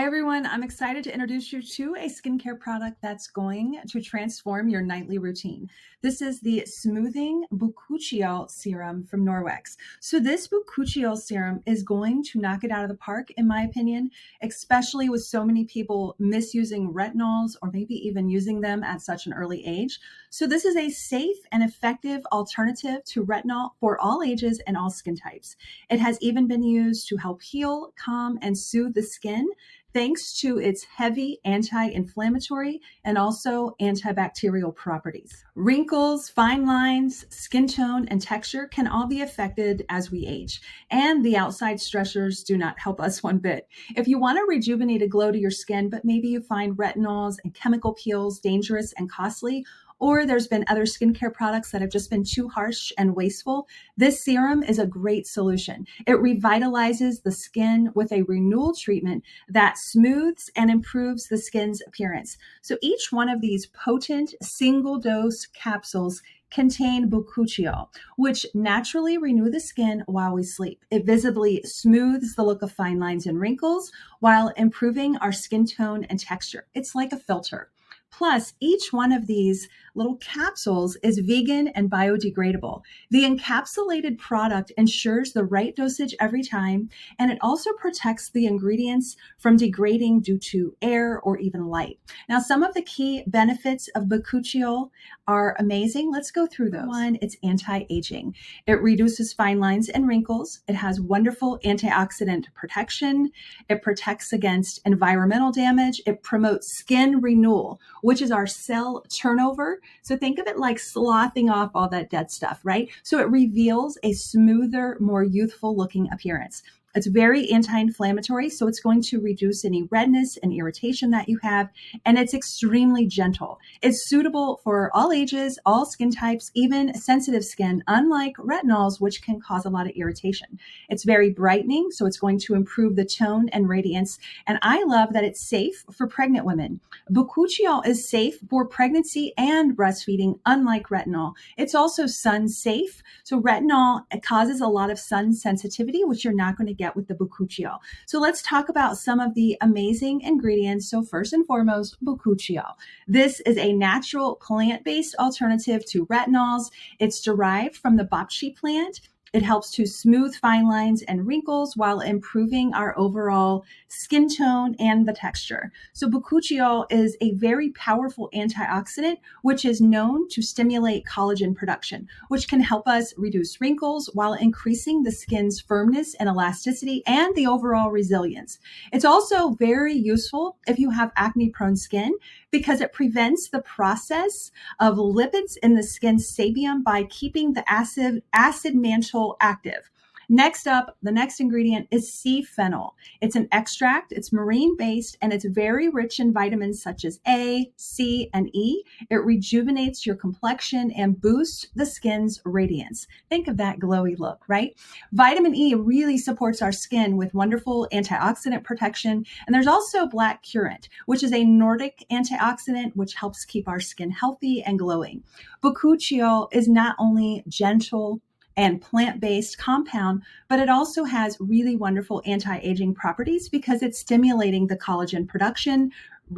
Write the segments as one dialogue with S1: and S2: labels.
S1: everyone, I'm excited to introduce you to a skincare product that's going to transform your nightly routine. This is the Smoothing Bakuchiol Serum from Norwex. So this Bakuchiol Serum is going to knock it out of the park, in my opinion, especially with so many people misusing retinols or maybe even using them at such an early age. So this is a safe and effective alternative to retinol for all ages and all skin types. It has even been used to help heal, calm, and soothe the skin, thanks to its heavy anti-inflammatory and also antibacterial properties. Wrinkles, fine lines, skin tone, and texture can all be affected as we age, and the outside stressors do not help us one bit. If you want a rejuvenated glow to your skin, but maybe you find retinols and chemical peels dangerous and costly, or there's been other skincare products that have just been too harsh and wasteful, this serum is a great solution. It revitalizes the skin with a renewal treatment that smooths and improves the skin's appearance. So each one of these potent single-dose capsules contain bakuchiol, which naturally renew the skin while we sleep. It visibly smooths the look of fine lines and wrinkles while improving our skin tone and texture. It's like a filter. Plus, each one of these little capsules is vegan and biodegradable. The encapsulated product ensures the right dosage every time, and it also protects the ingredients from degrading due to air or even light. Now, some of the key benefits of bakuchiol are amazing. Let's go through those. One, it's anti-aging. It reduces fine lines and wrinkles. It has wonderful antioxidant protection. It protects against environmental damage. It promotes skin renewal, which is our cell turnover. So think of it like sloughing off all that dead stuff, right? So it reveals a smoother, more youthful looking appearance. It's very anti-inflammatory, so it's going to reduce any redness and irritation that you have, and it's extremely gentle. It's suitable for all ages, all skin types, even sensitive skin, unlike retinols, which can cause a lot of irritation. It's very brightening, so it's going to improve the tone and radiance, and I love that it's safe for pregnant women. Bakuchiol is safe for pregnancy and breastfeeding, unlike retinol. It's also sun safe, so retinol causes a lot of sun sensitivity, which you're not going to get with the bakuchiol. So let's talk about some of the amazing ingredients. So first and foremost, bakuchiol. This is a natural plant-based alternative to retinols. It's derived from the bapshi plant. It helps to smooth fine lines and wrinkles while improving our overall skin tone and the texture. So bakuchiol is a very powerful antioxidant, which is known to stimulate collagen production, which can help us reduce wrinkles while increasing the skin's firmness and elasticity and the overall resilience. It's also very useful if you have acne-prone skin because it prevents the process of lipids in the skin's sebum by keeping the acid mantle active. Next up, the next ingredient is sea fennel. It's an extract, it's marine-based, and it's very rich in vitamins such as A, C, and E. It rejuvenates your complexion and boosts the skin's radiance. Think of that glowy look, right? Vitamin E really supports our skin with wonderful antioxidant protection. And there's also black currant, which is a Nordic antioxidant, which helps keep our skin healthy and glowing. Bakuchiol is not only gentle and plant-based compound, but it also has really wonderful anti-aging properties because it's stimulating the collagen production,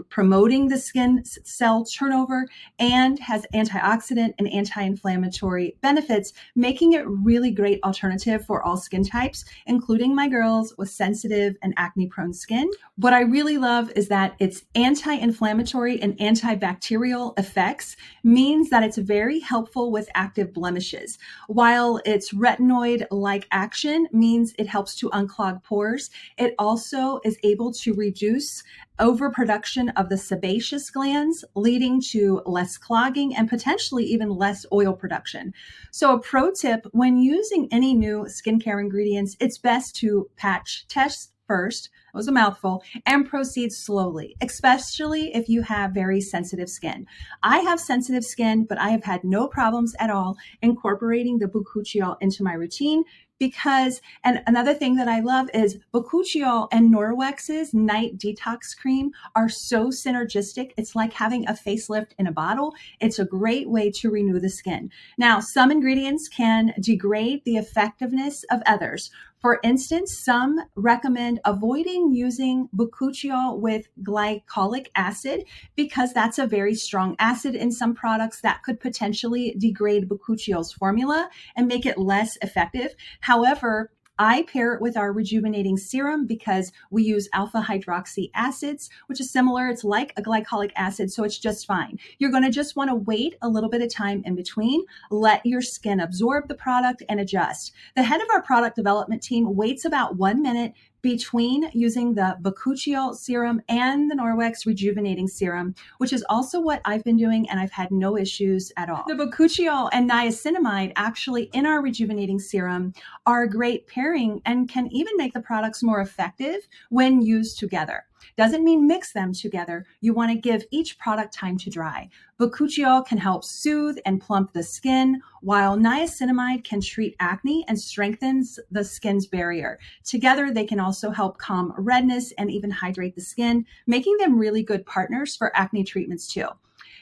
S1: promoting the skin cell turnover, and has antioxidant and anti-inflammatory benefits, making it really great alternative for all skin types, including my girls with sensitive and acne-prone skin. What I really love is that its anti-inflammatory and antibacterial effects means that it's very helpful with active blemishes, while its retinoid-like action means it helps to unclog pores. It also is able to reduce overproduction of the sebaceous glands, leading to less clogging and potentially even less oil production. So a pro tip, when using any new skincare ingredients, it's best to patch test first, that was a mouthful, and proceed slowly, especially if you have very sensitive skin. I have sensitive skin, but I have had no problems at all incorporating the bakuchiol into my routine because, and another thing that I love is Bakuchiol and Norwex's night detox cream are so synergistic. It's like having a facelift in a bottle. It's a great way to renew the skin. Now, some ingredients can degrade the effectiveness of others. For instance, some recommend avoiding using Bakuchiol with glycolic acid because that's a very strong acid in some products that could potentially degrade Bakuchiol's formula and make it less effective. However, I pair it with our rejuvenating serum because we use alpha hydroxy acids, which is similar. It's like a glycolic acid, so it's just fine. You're going to just want to wait a little bit of time in between, let your skin absorb the product and adjust. The head of our product development team waits about 1 minute between using the Bakuchiol serum and the Norwex rejuvenating serum, which is also what I've been doing, and I've had no issues at all. The Bakuchiol and niacinamide actually in our rejuvenating serum are a great pairing and can even make the products more effective when used together. Doesn't mean mix them together. You want to give each product time to dry. Bakuchiol can help soothe and plump the skin, while niacinamide can treat acne and strengthens the skin's barrier. Together, they can also help calm redness and even hydrate the skin, making them really good partners for acne treatments too.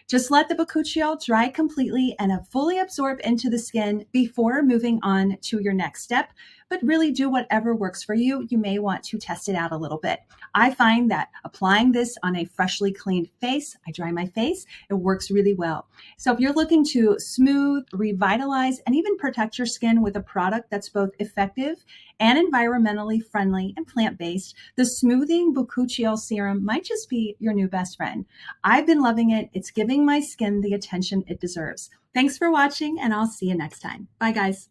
S1: Just let the Bakuchiol dry completely and fully absorb into the skin before moving on to your next step, but really do whatever works for you. You may want to test it out a little bit. I find that applying this on a freshly cleaned face, I dry my face, it works really well. So if you're looking to smooth, revitalize, and even protect your skin with a product that's both effective and environmentally friendly and plant-based, the Smoothing Bakuchiol Serum might just be your new best friend. I've been loving it. It's giving my skin the attention it deserves. Thanks for watching, and I'll see you next time. Bye, guys.